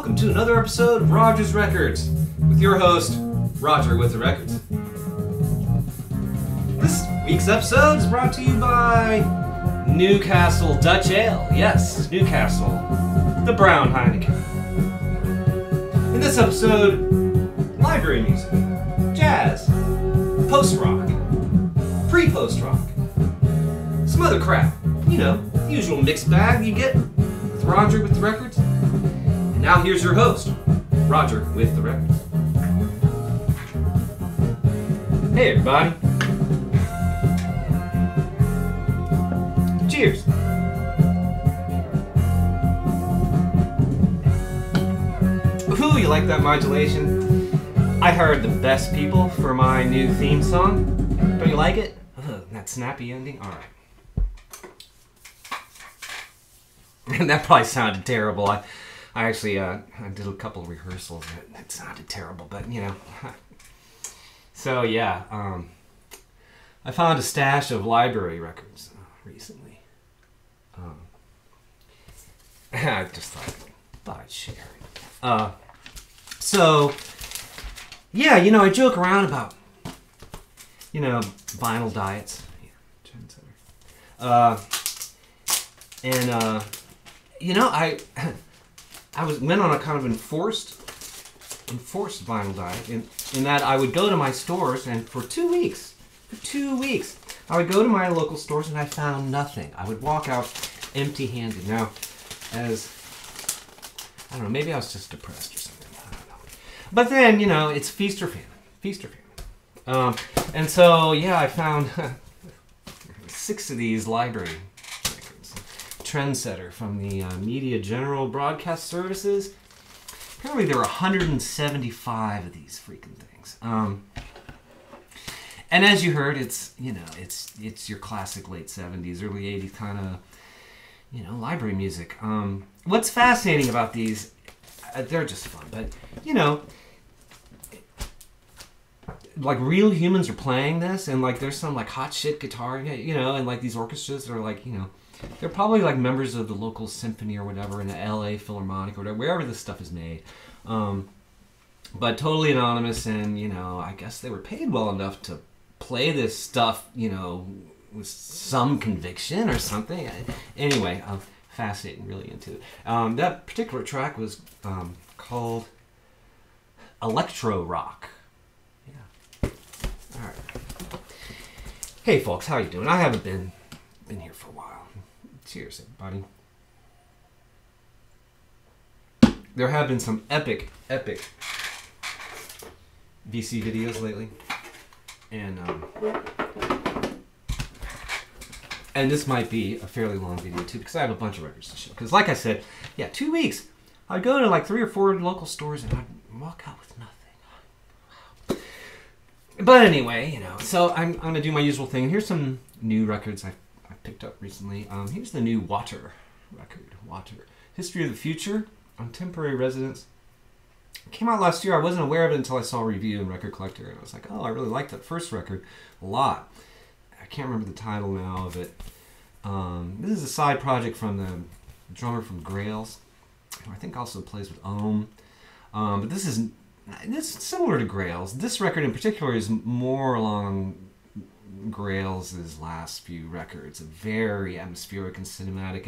welcome to another episode of Rodger's Records with your host, Rodger with the Records. This week's episode is brought to you by Newcastle Dutch Ale. Yes, Newcastle, the brown Heineken. In this episode, library music, jazz, post-rock, pre-post-rock, some other crap. You know, the usual mixed bag you get with Rodger with the Records. And now here's your host, Rodger with the Records. Hey everybody. Cheers. Ooh, you like that modulation? I hired the best people for my new theme song. Don't you like it? That snappy ending? Alright. That probably sounded terrible. I actually I did a couple of rehearsals and it sounded terrible, but you know. So yeah, I found a stash of library records recently. I just thought I'd share. So yeah, you know, I joke around about, you know, vinyl diets. Yeah, trendsetter. You know, I went on a kind of enforced vinyl diet in that I would go to my stores and for 2 weeks, I would go to my local stores and I found nothing. I would walk out empty-handed. Now, I don't know, maybe I was just depressed or something. I don't know. But then, you know, it's feast or famine. And so, yeah, I found 6 of these library records. Trendsetter from the Media General Broadcast Services. Apparently there were 175 of these freaking things. And as you heard, it's, you know, it's your classic late 70s, early 80s kind of, you know, library music. What's fascinating about these, they're just fun, but, you know, like real humans are playing this, and like there's some like hot shit guitar, you know, and like these orchestras that are like, you know, they're probably like members of the local symphony or whatever in the LA Philharmonic or whatever, wherever this stuff is made. But totally anonymous, and, you know, I guess they were paid well enough to play this stuff, you know, with some conviction or something. Anyway, fascinating, really into it. That particular track was called Electro Rock. Yeah. All right. Hey, folks, how you doing? I haven't been here for a while. Cheers, everybody. There have been some epic VC videos lately, and this might be a fairly long video too, because I have a bunch of records to show. Because like I said, yeah, 2 weeks, I'd go to like 3 or 4 local stores and I'd walk out with nothing. Wow. But anyway, you know, so I'm gonna do my usual thing. Here's some new records I picked up recently. Here's the new Water record. Water. History of the Future on Temporary Residence. It came out last year. I wasn't aware of it until I saw a review in Record Collector, and I was like, oh, I really liked that first record a lot. I can't remember the title now of it. This is a side project from the drummer from Grails, who I think also plays with Ohm. But this is similar to Grails. This record in particular is more along Grails' last few records, very atmospheric and cinematic,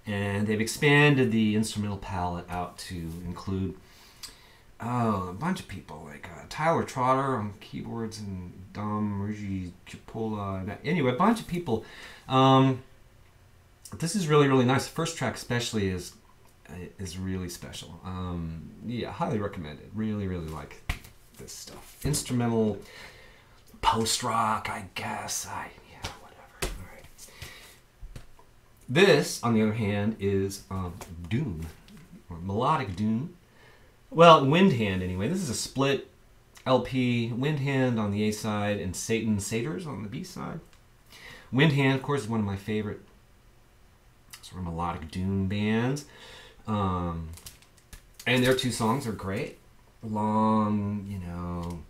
and they've expanded the instrumental palette out to include a bunch of people, like Tyler Trotter on keyboards and Dom Ruggie Chipola. Anyway, a bunch of people. This is really, really nice. The first track especially is really special. Yeah, highly recommended. Really, really like this stuff. Instrumental post-rock, I guess. Yeah, whatever. All right. This, on the other hand, is doom, or melodic doom. Well, Windhand, anyway. This is a split LP. Windhand on the A side and Satan Satyrs on the B side. Windhand, of course, is one of my favorite sort of melodic doom bands. And their 2 songs are great. Long, you know,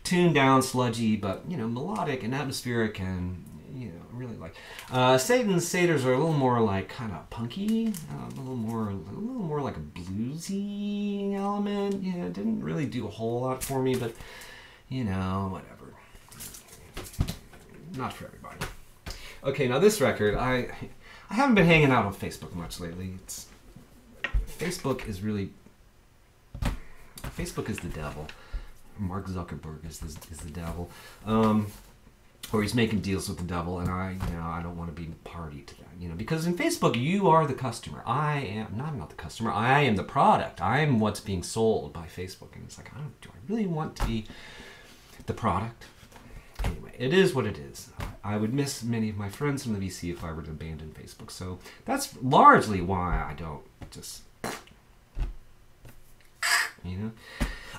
tuned down, sludgy, but, you know, melodic and atmospheric, and, you know, really like like. Satan's Satyrs are a little more like kind of punky, a little more like a bluesy element. Yeah, it didn't really do a whole lot for me, but you know, whatever. Not for everybody. Okay, now this record, I haven't been hanging out on Facebook much lately. Facebook is the devil. Mark Zuckerberg is the devil. Or he's making deals with the devil, and I don't want to be party to that, because in Facebook you are the customer. I'm not the customer. I am the product. I am what's being sold by Facebook, and it's like, do I really want to be the product? Anyway, it is what it is. I would miss many of my friends from the VC if I were to abandon Facebook. So that's largely why I don't just,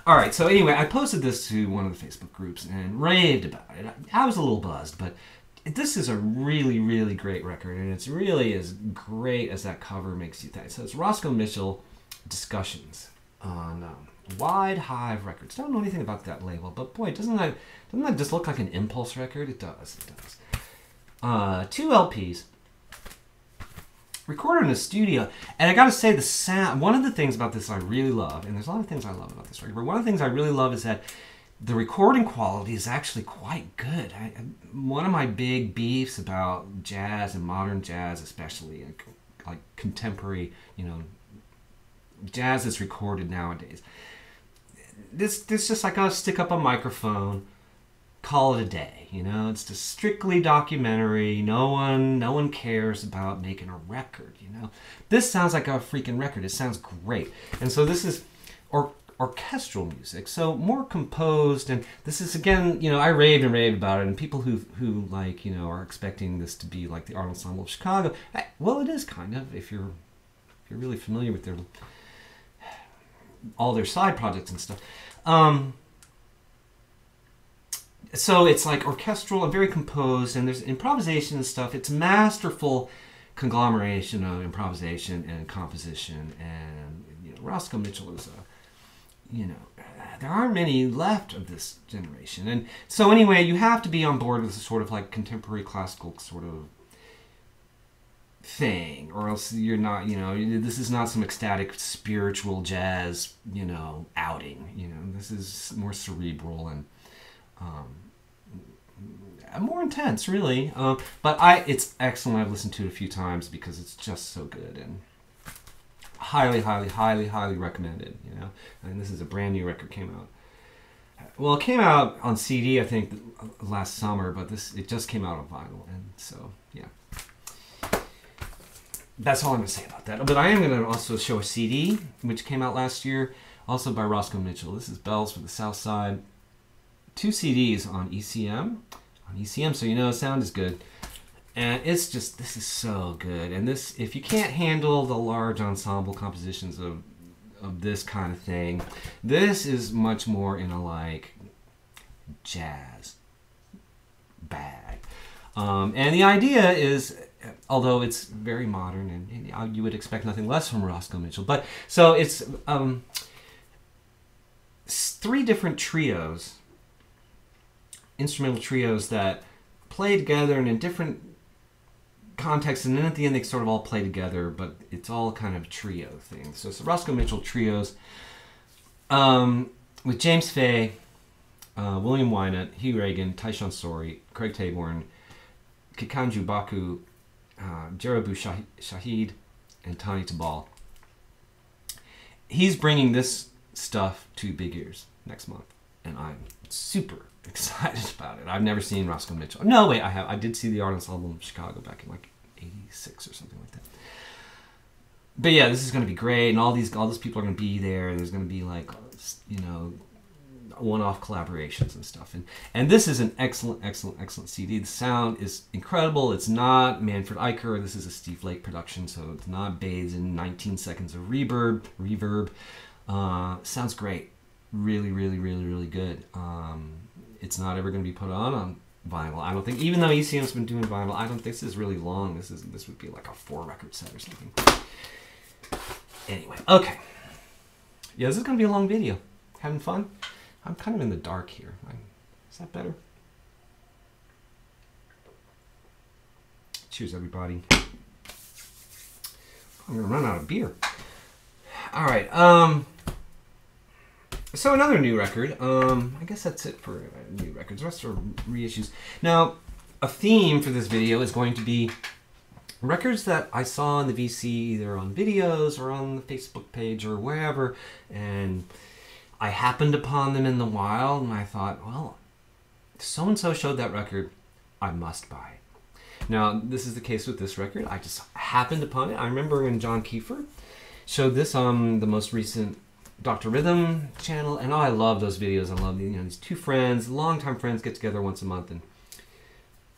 All right, so anyway, I posted this to one of the Facebook groups and raved about it. I was a little buzzed, but this is a really, really great record, and it's really as great as that cover makes you think. So it's Roscoe Mitchell Discussions on Wide Hive Records. Don't know anything about that label, but boy, doesn't that just look like an Impulse record? It does. 2 LPs. Recorded in a studio, and I gotta say the sound, one of the things about this I really love, and there's a lot of things I love about this record, but one of the things I really love is that the recording quality is actually quite good. One of my big beefs about jazz and modern jazz, especially like contemporary, jazz that's recorded nowadays, this just like I'll stick up a microphone, call it a day. It's just strictly documentary. No one cares about making a record. This sounds like a freaking record. It sounds great. And so this is orchestral music, so more composed. And this is, again, I raved about it. And people who like are expecting this to be like the Art Ensemble of Chicago. Well, it is kind of, if you're really familiar with all their side projects and stuff. So it's like orchestral and very composed, and there's improvisation and stuff. It's masterful conglomeration of improvisation and composition. And Roscoe Mitchell is there aren't many left of this generation. And so anyway, you have to be on board with a sort of like contemporary classical sort of thing, or else you're not. This is not some ecstatic spiritual jazz outing. This is more cerebral and more intense, really. But it's excellent. I've listened to it a few times because it's just so good, and highly, highly, highly, highly recommended. And this is a brand new record. Came out. Well, it came out on CD, I think, last summer, but it just came out on vinyl, and so yeah. That's all I'm going to say about that. But I am going to also show a CD, which came out last year, also by Roscoe Mitchell. This is Bells for the South Side. 2 CDs on ECM. So the sound is good. And it's just, this is so good. And this, if you can't handle the large ensemble compositions of this kind of thing, this is much more in a like jazz bag. And the idea is, although it's very modern, and you would expect nothing less from Roscoe Mitchell, but so it's 3 different trios, instrumental trios that play together and in different contexts, and then at the end they sort of all play together, but it's all kind of trio things. So it's the Roscoe Mitchell trios with James Fay, William Wynant, Hugh Reagan, Tyshawn Sorey, Craig Taborn, Kikanju Baku, Jerabu Shahid, and Tani Tabal. He's bringing this stuff to Big Ears next month, and I'm super excited about it. I've never seen Roscoe Mitchell. No, wait, I have. I did see the Art Ensemble of Chicago back in like '86 or something like that. But yeah, this is going to be great, and all these people are going to be there, and there's going to be like, one-off collaborations and stuff. And this is an excellent, excellent, excellent CD. The sound is incredible. It's not Manfred Eicher. This is a Steve Lake production, so it's not bathed in 19 seconds of reverb. Sounds great. Really, really, really, really good. It's not ever going to be put on vinyl, I don't think. Even though ECM's been doing vinyl, I don't think this is really long. This would be like a 4-record set or something. Anyway, okay. Yeah, this is going to be a long video. Having fun? I'm kind of in the dark here. Is that better? Cheers, everybody. I'm gonna run out of beer. All right. So another new record. I guess that's it for new records. The rest are reissues. Now, a theme for this video is going to be records that I saw in the VC, either on videos or on the Facebook page or wherever, and I happened upon them in the wild, and I thought, well, so-and-so showed that record, I must buy it. Now, this is the case with this record. I just happened upon it. I remember when John Kiefer showed this on the most recent Dr. Rhythm channel, and oh, I love those videos. I love these two friends, longtime friends, get together once a month and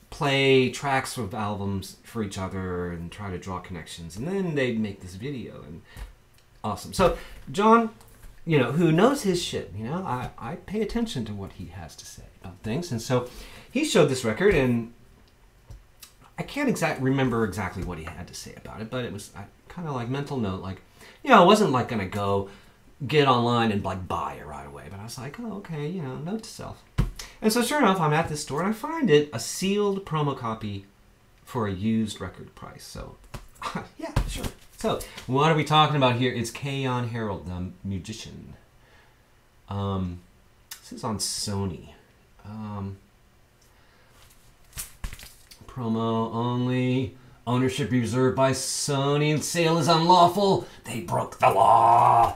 play tracks of albums for each other and try to draw connections, and then they'd make this video, and awesome. So John, who knows his shit, I pay attention to what he has to say about things, and so he showed this record, and I can't remember exactly what he had to say about it, but it was kind of like mental note, like, I wasn't like gonna go get online and like buy it right away, but I was like, oh, okay, note to self. And so sure enough, I'm at this store and I find it a sealed promo copy for a used record price. So yeah, sure. So what are we talking about here? It's Keyon Harold, the musician. This is on Sony. Promo only. Ownership reserved by Sony and sale is unlawful. They broke the law.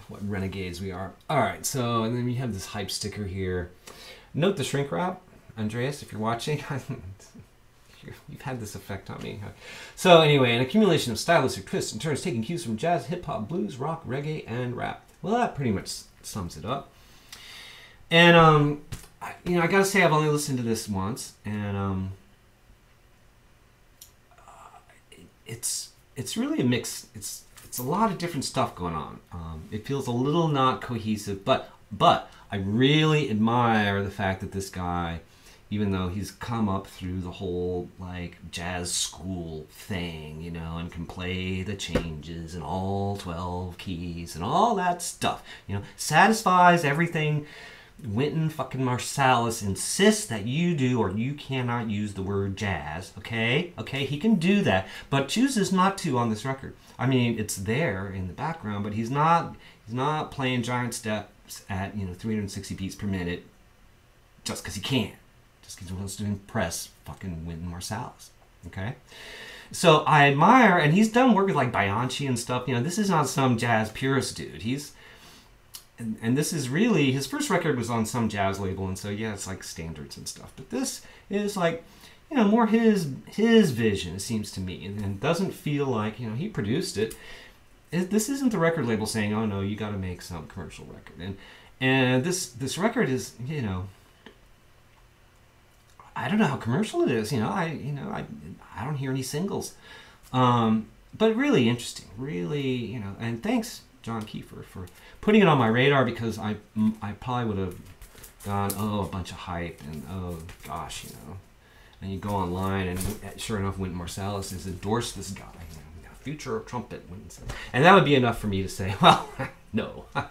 What renegades we are. All right, so, and then we have this hype sticker here. Note the shrink wrap, Andreas, if you're watching. You've had this effect on me. So anyway, an accumulation of stylistic twists and turns taking cues from jazz, hip-hop, blues, rock, reggae, and rap. Well, that pretty much sums it up. And, I gotta say, I've only listened to this once, and it's really a mix. It's a lot of different stuff going on. It feels a little not cohesive, but I really admire the fact that this guy, even though he's come up through the whole like jazz school thing, and can play the changes and all 12 keys and all that stuff, satisfies everything Wynton fucking Marsalis insists that you do, or you cannot use the word jazz, okay? Okay, he can do that, but chooses not to on this record. I mean, it's there in the background, but he's not playing giant steps at 360 beats per minute just because he can, just because he wants to impress fucking Wynton Marsalis, okay? So I admire, and he's done work with like Bianchi and stuff. This is not some jazz purist dude. And this is really, his first record was on some jazz label, and so yeah, it's like standards and stuff. But this is like, more his vision, it seems to me, and doesn't feel like, he produced it. This isn't the record label saying, oh no, you got to make some commercial record. And this record is, I don't know how commercial it is. I don't hear any singles, but really interesting, really, and thanks, John Kiefer, for putting it on my radar, because I probably would have gone, oh, a bunch of hype, and oh gosh, and you go online, and sure enough, Wynton Marsalis has endorsed this guy, future trumpet, and that would be enough for me to say, well, no, I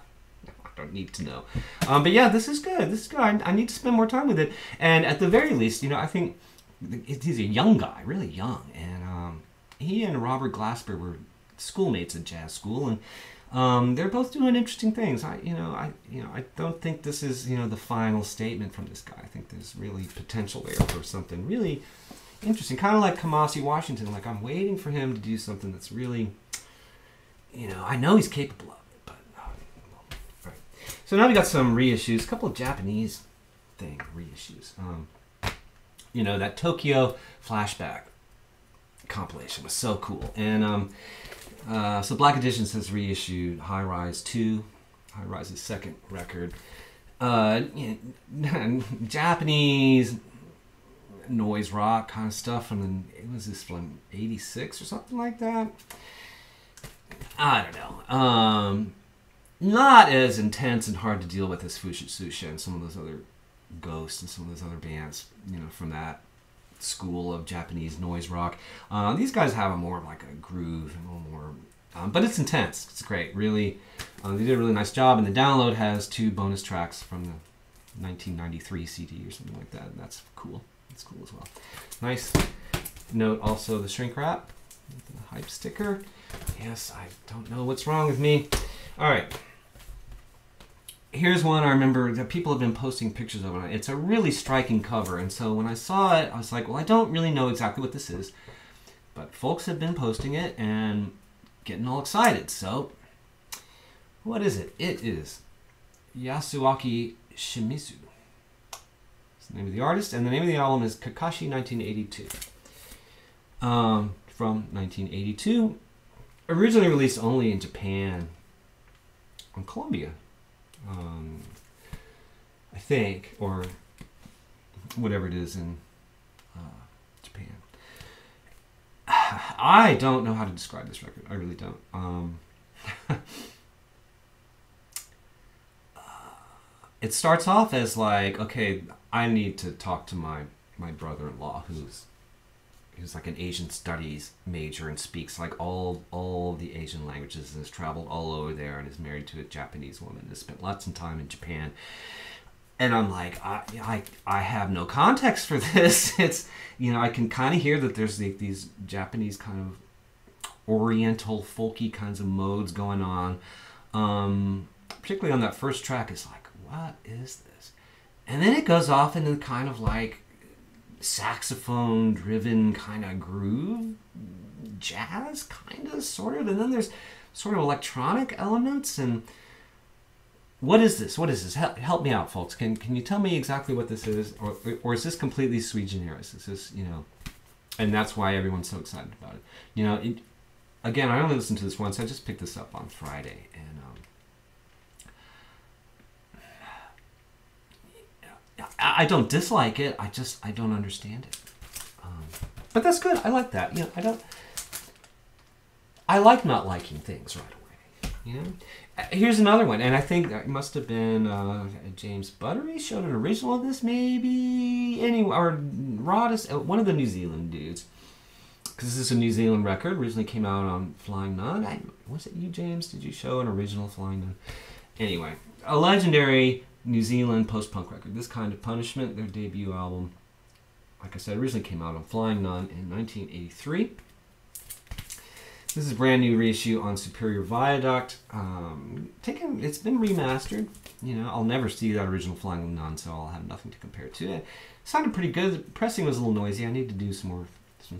don't need to know. But yeah, this is good. This is good. I need to spend more time with it, and at the very least, I think he's a young guy, really young, and he and Robert Glasper were schoolmates at jazz school, and they're both doing interesting things. I don't think this is, the final statement from this guy. I think there's really potential there for something really interesting. Kind of like Kamasi Washington. Like, I'm waiting for him to do something that's really, I know he's capable of it, but, right. So now we got some reissues, a couple of Japanese reissues. That Tokyo Flashback compilation was so cool. And, so Black Editions has reissued High Rise 2, High Rise's second record. Japanese noise rock kind of stuff, and then it was this from '86 or something like that. I don't know. Not as intense and hard to deal with as Fushitsusha and some of those other Ghosts and some of those other bands, from that school of Japanese noise rock. These guys have a more of like a groove and a little more, but it's intense. It's great, really. They did a really nice job, and the download has 2 bonus tracks from the 1993 CD or something like that, and that's cool. It's cool as well. Nice Note also the shrink wrap, the hype sticker. Yes, I don't know what's wrong with me. All right. Here's one I remember that people have been posting pictures of it. It's a really striking cover, and so when I saw it, I was like, well, I don't really know exactly what this is, but folks have been posting it and getting all excited. So, what is it? It is Yasuaki Shimizu. That's the name of the artist, and the name of the album is Kakashi 1982. From 1982, originally released only in Japan on Columbia. I think, or whatever it is in Japan. I don't know how to describe this record. I really don't. It starts off as like, okay, I need to talk to my brother-in-law who's like an Asian studies major and speaks like all the Asian languages and has traveled all over there and is married to a Japanese woman and has spent lots of time in Japan. And I'm like, I have no context for this. It's, you know, I can kind of hear that there's these Japanese kind of oriental folky kinds of modes going on. Particularly on that first track, it's like, what is this? And then it goes off into kind of like saxophone driven kind of groove jazz kind of sort of, and then there's sort of electronic elements. And what is this help me out, folks. Can you tell me exactly what this is, or is this completely sui generis? Is this, you know, and that's why everyone's so excited about it, you know. Again, I only listened to this once. I just picked this up on Friday, and I don't dislike it. I don't understand it. But that's good. I like that. You know, I like not liking things right away. You know. Here's another one, and I think it must have been James Buttery showed an original of this, maybe or Rodis, one of the New Zealand dudes, because this is a New Zealand record. Originally came out on Flying Nun. Was it you, James? Did you show an original Flying Nun? Anyway, a legendary New Zealand post-punk record. This Kind of Punishment, their debut album, like I said, originally came out on Flying Nun in 1983. This is a brand new reissue on Superior Viaduct. It's been remastered. You know, I'll never see that original Flying Nun, so I'll have nothing to compare it to. It sounded pretty good. The pressing was a little noisy. I need to do some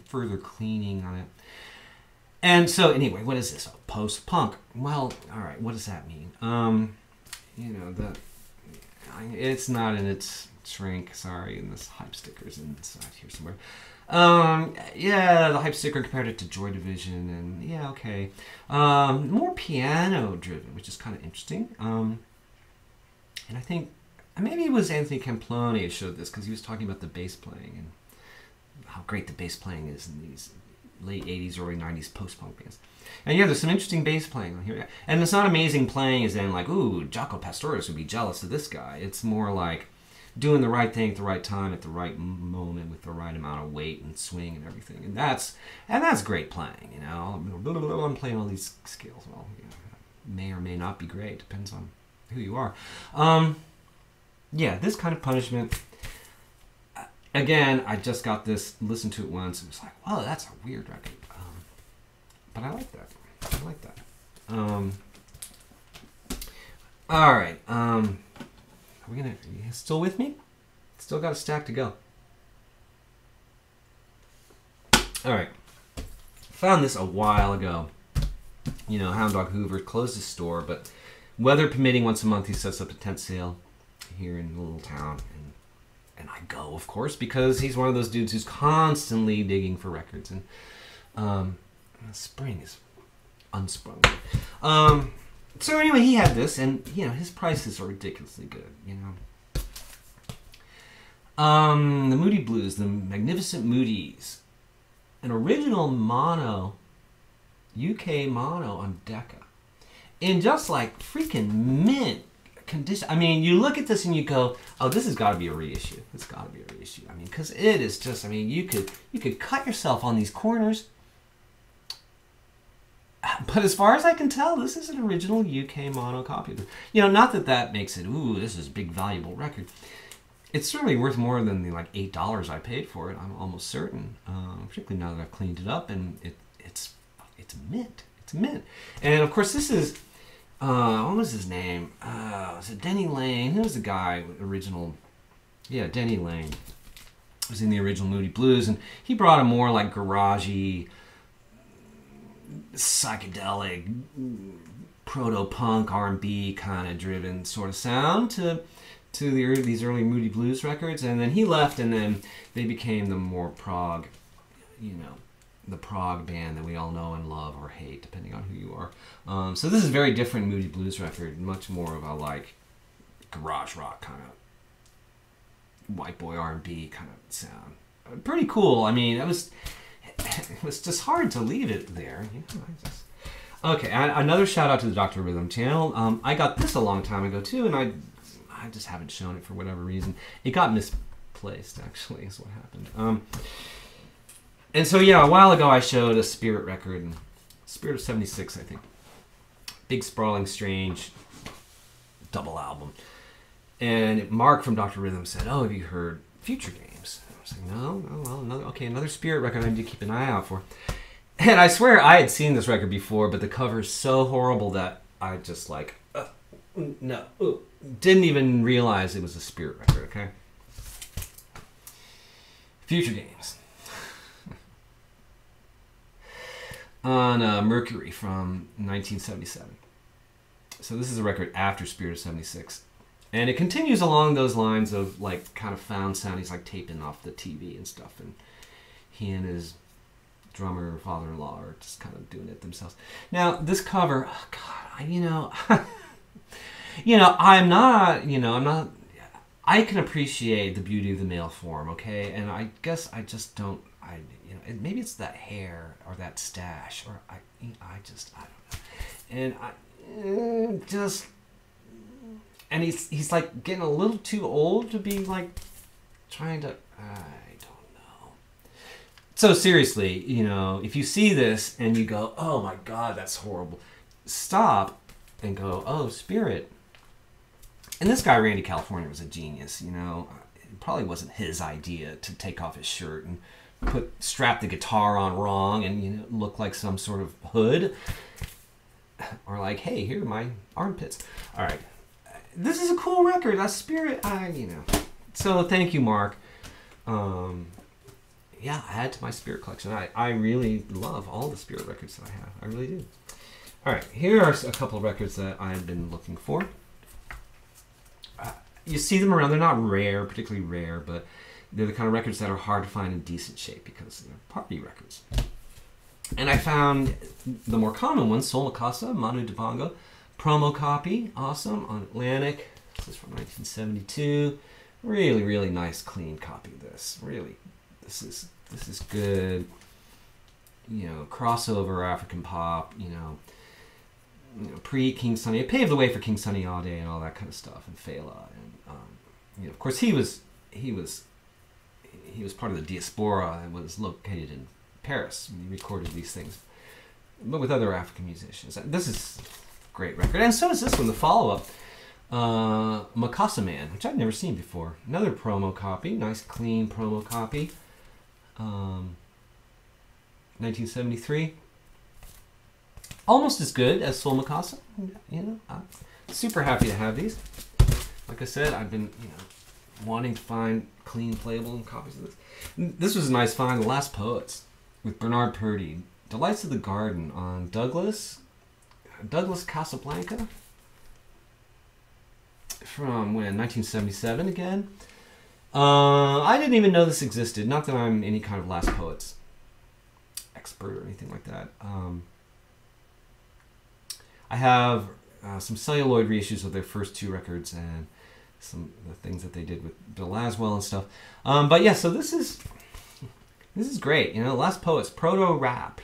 further cleaning on it. And so, anyway, what is this? Post-punk. Well, all right. What does that mean? You know, it's not in its shrink. Sorry, and this hype sticker's inside here somewhere. Yeah, the hype sticker compared it to Joy Division, and yeah, okay. More piano driven, which is kind of interesting. And I think maybe it was Anthony Camplone who showed this, because he was talking about the bass playing and how great the bass playing is in these late 80s, early 90s post-punk bands. And yeah, there's some interesting bass playing on here. And it's not amazing playing as in like, ooh, Jaco Pastorius would be jealous of this guy. It's more like doing the right thing at the right time, at the right moment, with the right amount of weight and swing and everything. And that's great playing, you know. I'm playing all these scales. Well, you know, may or may not be great. Depends on who you are. Yeah, This Kind of Punishment. Again, I just got this, listened to it once, and was like, wow, that's a weird record. But I like that. I like that. All right. Are you still with me? Still got a stack to go. All right. Found this a while ago. You know, Hound Dog Hoover closed his store, but weather permitting, once a month he sets up a tent sale here in the little town, and I go, of course, because he's one of those dudes who's constantly digging for records, and spring is unsprung. So anyway, he had this, and you know, his prices are ridiculously good. You know, the Moody Blues, the Magnificent Moodies, an original mono, UK mono on Decca, in just like freaking mint condition. I mean, you look at this and you go, "Oh, this has got to be a reissue. It's got to be a reissue." I mean, because it is just. I mean, you could cut yourself on these corners. But as far as I can tell, this is an original UK mono copy. You know, not that that makes it, ooh, this is a big, valuable record. it's certainly worth more than the like $8 I paid for it. I'm almost certain, particularly now that I've cleaned it up, and it's mint. It's mint. And of course, this is what was his name? Was it Denny Laine? Who was the guy original? Yeah, Denny Laine was in the original Moody Blues, and he brought a more like garagey, psychedelic, proto-punk R&B kind of driven sort of sound to these early Moody Blues records, and then he left, and then they became the more prog, the prog band that we all know and love or hate, depending on who you are. So this is a very different Moody Blues record, much more of a like garage rock kind of white boy R&B kind of sound. Pretty cool. I mean, it was just hard to leave it there. Okay, another shout out to the Dr. Rhythm channel. I got this a long time ago too, and I just haven't shown it for whatever reason. It got misplaced, actually, is what happened. And so, yeah, a while ago I showed a Spirit record, Spirit of 76, I think. Big, sprawling, strange double album. And Mark from Dr. Rhythm said, "Oh, have you heard Future Games?" And I was like, no, well, another Spirit record I need to keep an eye out for. And I swear I had seen this record before, but the cover is so horrible that I just like, didn't even realize it was a Spirit record, okay? Future Games. On Mercury from 1977. So this is a record after Spirit of 76. And it continues along those lines of like kind of found sound. He's like taping off the TV and stuff. And he and his drummer father-in-law are just kind of doing it themselves. Now, this cover, oh God, I'm not, I can appreciate the beauty of the male form, okay? And I guess I just don't, maybe it's that hair or that stash, or I don't know. And he's like getting a little too old to be like trying to, I don't know. So seriously, if you see this and you go, "Oh my God, that's horrible," stop and go, "Oh, Spirit." And this guy, Randy California, was a genius, It probably wasn't his idea to take off his shirt and strap the guitar on wrong and, look like some sort of hood. Or like, "Hey, here are my armpits." All right. This is a cool record. That's Spirit. So thank you, Mark. Yeah, add to my Spirit collection. I really love all the Spirit records that I have. I really do. All right, here are a couple of records that I've been looking for. You see them around. They're not rare, particularly rare, but they're the kind of records that are hard to find in decent shape because they're party records. And I found the more common ones: Soul Mikasa, Manu Dibango, promo copy, awesome, on Atlantic. This is from 1972. Really, really nice, clean copy of this. Really, this is good. Crossover African pop. Pre King Sunny. It paved the way for King Sunny Ade and all that kind of stuff, and Fela, and of course he was part of the diaspora and was located in Paris when he recorded these things, but with other African musicians. This is a great record, and so is this one, the follow-up, Mikasa Man, which I've never seen before. Another promo copy, nice clean promo copy, 1973. Almost as good as Soul Mikasa. I'm super happy to have these. Like I said, I've been wanting to find clean playable copies of this. This was a nice find, The Last Poets, with Bernard Purdie. Delights of the Garden on Douglas Casablanca, from when? 1977 again. I didn't even know this existed. Not that I'm any kind of Last Poets expert or anything like that. I have some celluloid reissues of their first two records and some of the things that they did with Bill Laswell and stuff. But yeah, so this is great. Last Poets, proto rap.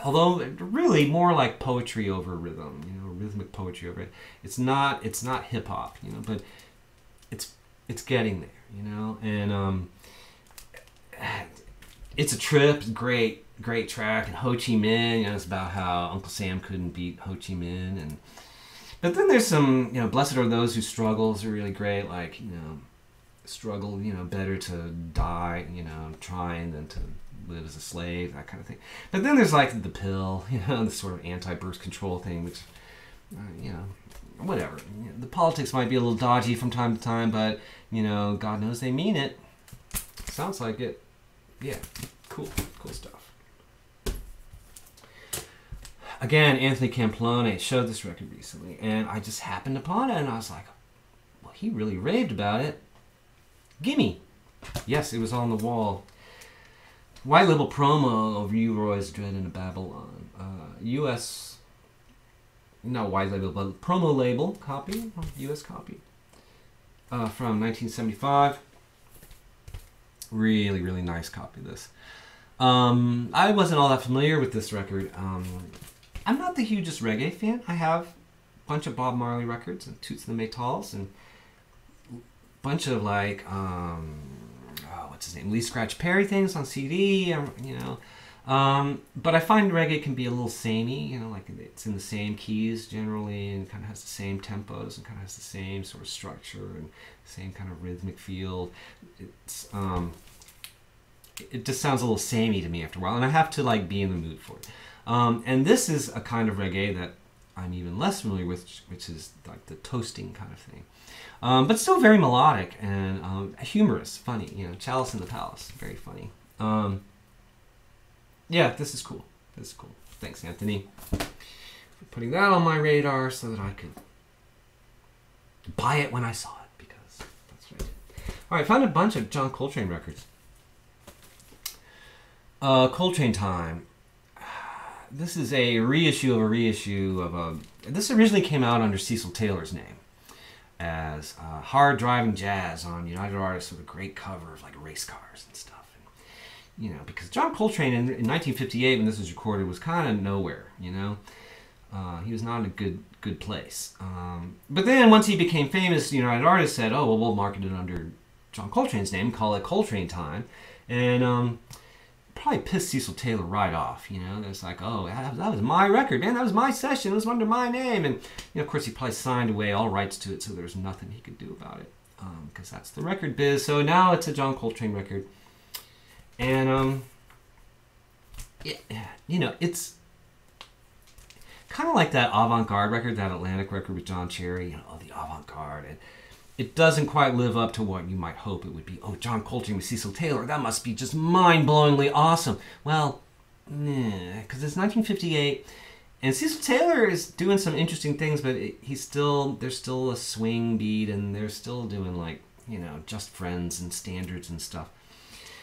Although really more like poetry over rhythm. Rhythmic poetry over it. It's not hip hop. But it's getting there. And it's a trip. Great track. And Ho Chi Minh. It's about how Uncle Sam couldn't beat Ho Chi Minh, and But then there's some, Blessed Are Those Who Struggles are really great. Like, struggle, better to die, trying than to live as a slave, that kind of thing. But then there's like The Pill, the sort of anti-birth control thing, which, whatever. The politics might be a little dodgy from time to time, but, God knows they mean it. Sounds like it. Yeah, cool stuff. Again, Anthony Campione showed this record recently, and I just happened upon it, and I was like, well, he really raved about it. Gimme. Yes, it was on the wall. White label promo of U. Roy's Dread in a Babylon. U.S. Not white label, but promo label copy, U.S. copy. From 1975. Really, really nice copy of this. I wasn't all that familiar with this record. I'm not the hugest reggae fan. I have a bunch of Bob Marley records and Toots and the Maytals and a bunch of like, what's his name? Lee Scratch Perry things on CD, but I find reggae can be a little samey, like it's in the same keys generally and kind of has the same tempos and kind of has the same sort of structure and same kind of rhythmic feel. It just sounds a little samey to me after a while, and I have to like be in the mood for it. And this is a kind of reggae that I'm even less familiar with, which is like the toasting kind of thing. But still very melodic and humorous, funny. Chalice in the Palace, very funny. Yeah, this is cool. This is cool. Thanks, Anthony, for putting that on my radar so that I could buy it when I saw it, because that's what I did. All right, I found a bunch of John Coltrane records. Coltrane Time. This is a reissue of a reissue of a... This originally came out under Cecil Taylor's name as Hard Driving Jazz on United Artists with a great cover of like race cars and stuff. And, because John Coltrane in 1958 when this was recorded was kind of nowhere, he was not in a good place. But then once he became famous, United Artists said, oh, well, we'll market it under John Coltrane's name, call it Coltrane Time. And... probably pissed Cecil Taylor right off, It's like, oh, that was my record, man. That was my session. It was under my name. And, of course, he probably signed away all rights to it, so there's nothing he could do about it, because that's the record biz. So now it's a John Coltrane record. And, it's kind of like that avant-garde record, that Atlantic record with John Cherry, the avant-garde. And it doesn't quite live up to what you might hope it would be. Oh, John Coltrane with Cecil Taylor, that must be just mind-blowingly awesome. Well, because it's 1958, and Cecil Taylor is doing some interesting things, but there's still a swing beat, and they're still doing like, Just Friends and standards and stuff.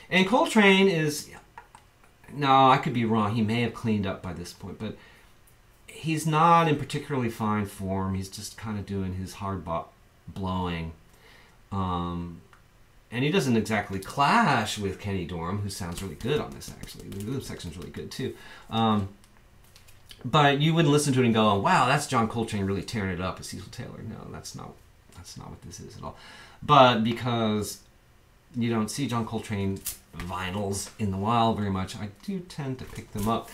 And Coltrane is, no, I could be wrong. He may have cleaned up by this point, but he's not in particularly fine form. He's just kind of doing his hard blowing, and he doesn't exactly clash with Kenny Dorham, who sounds really good on this. Actually, the rhythm section's really good too. But you wouldn't listen to it and go, oh, "Wow, that's John Coltrane really tearing it up with Cecil Taylor." No, that's not what this is at all. But because you don't see John Coltrane vinyls in the wild very much, I do tend to pick them up.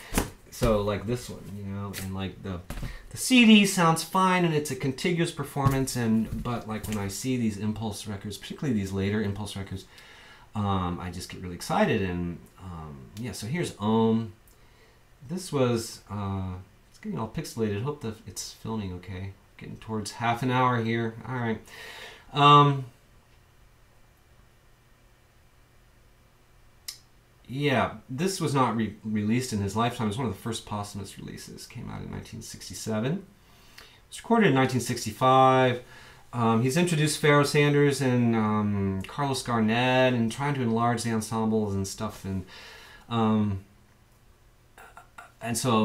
So like this one, and like the CD sounds fine and it's a contiguous performance, but like when I see these Impulse records, particularly these later Impulse records, I just get really excited. And so here's Ohm. This was it's getting all pixelated. Hope that it's filming okay. Getting towards half an hour here. All right. Yeah, this was not released in his lifetime. It was one of the first posthumous releases. Came out in 1967. It was recorded in 1965. He's introduced Pharoah Sanders and Carlos Garnett and trying to enlarge the ensembles and stuff. And so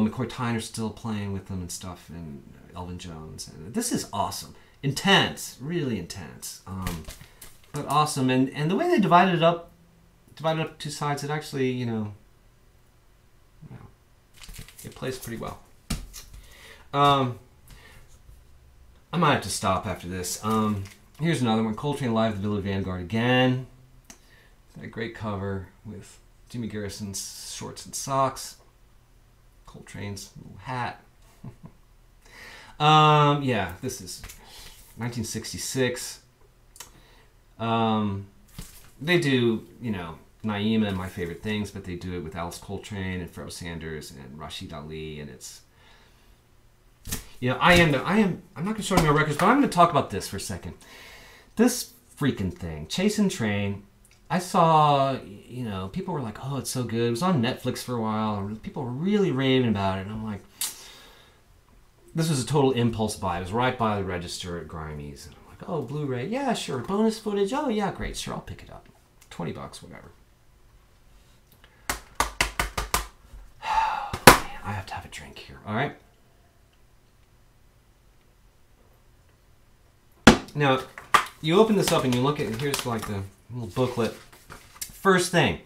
McCoy Tyner's still playing with them and stuff, and Elvin Jones. And this is awesome. Intense. Really intense. But awesome. And the way they divided up two sides, it actually, it plays pretty well. I might have to stop after this. Here's another one, Coltrane Live at the Village Vanguard again. That great cover with Jimmy Garrison's shorts and socks. Coltrane's little hat. Yeah, this is 1966. They do, you know, Naima and My Favorite Things, but they do it with Alice Coltrane and Pharoah Sanders and Rashid Ali, and it's, you know, I'm not going to show you my records, but I'm going to talk about this for a second. This freaking thing, Chasing Train, I saw, you know, people were like, oh, it's so good. It was on Netflix for a while, and people were really raving about it, and I'm like, this was a total impulse buy. It was right by the register at Grimey's, and I'm like, oh, Blu-ray, yeah, sure. Bonus footage, oh, yeah, great, sure, I'll pick it up. $20, whatever. I have to have a drink here, all right? Now, you open this up and you look at it, here's like the little booklet. First thing,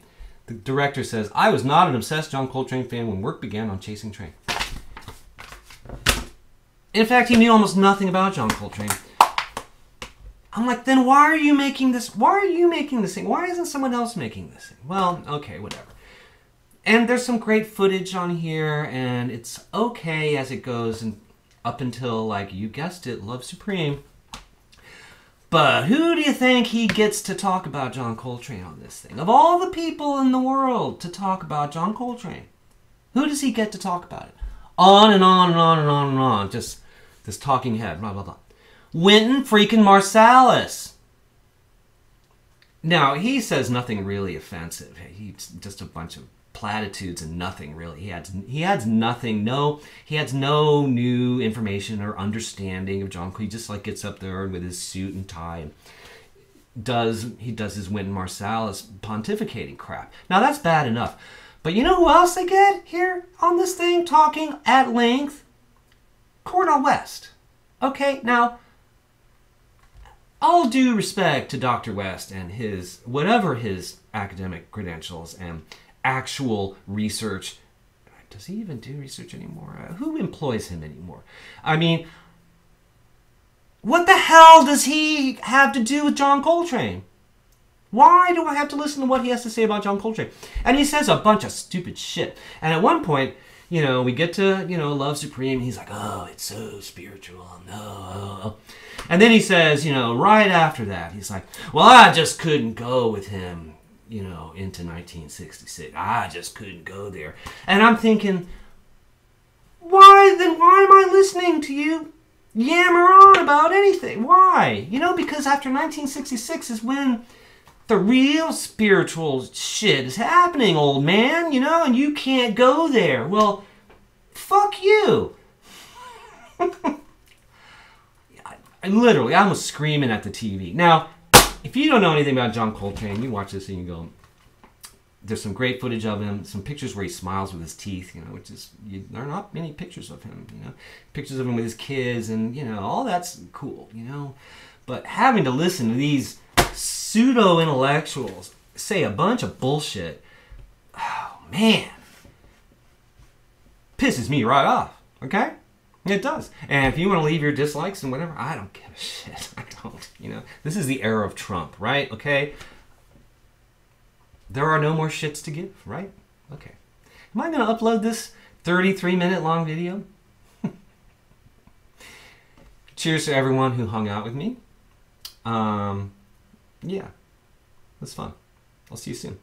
the director says, I was not an obsessed John Coltrane fan when work began on Chasing Train. In fact, he knew almost nothing about John Coltrane. I'm like, then why are you making this? Why are you making this thing? Why isn't someone else making this thing? Well, okay, whatever. And there's some great footage on here, and it's okay as it goes, and up until, like, you guessed it, Love Supreme. But who do you think he gets to talk about John Coltrane on this thing? Of all the people in the world to talk about John Coltrane, who does he get to talk about it? On and on and on and on and on. Just this talking head, blah, blah, blah. Wynton freaking Marsalis. Now, he says nothing really offensive. He's just a bunch of platitudes and nothing really. He adds nothing. He has no new information or understanding of John. He just like gets up there with his suit and tie and does his Wynton Marsalis pontificating crap. Now that's bad enough. But you know who else they get here on this thing talking at length? Cornel West. Okay, now all due respect to Dr. West and his whatever his academic credentials and actual research. Does he even do research anymore? Who employs him anymore? I mean, what the hell does he have to do with John Coltrane? Why do I have to listen to what he has to say about John Coltrane? And he says a bunch of stupid shit. And at one point, you know, we get to, you know, Love Supreme. And he's like, oh, it's so spiritual. No. And then he says, you know, right after that, he's like, well, I just couldn't go with him, you know, into 1966. I just couldn't go there. And I'm thinking, why am I listening to you yammer on about anything? Why? You know, because after 1966 is when the real spiritual shit is happening, old man, you know, and you can't go there. Well, fuck you. I literally, I was screaming at the TV. Now, if you don't know anything about John Coltrane, you watch this and you go, there's some great footage of him, some pictures where he smiles with his teeth, you know, which is, there are not many pictures of him, you know, pictures of him with his kids and, you know, all that's cool, you know. But having to listen to these pseudo-intellectuals say a bunch of bullshit, oh, man, pisses me right off, okay? It does. And if you want to leave your dislikes and whatever, I don't give a shit. I don't, you know. This is the era of Trump, right? Okay? There are no more shits to give, right? Okay. Am I going to upload this 33-minute long video? Cheers to everyone who hung out with me. Yeah. It was fun. I'll see you soon.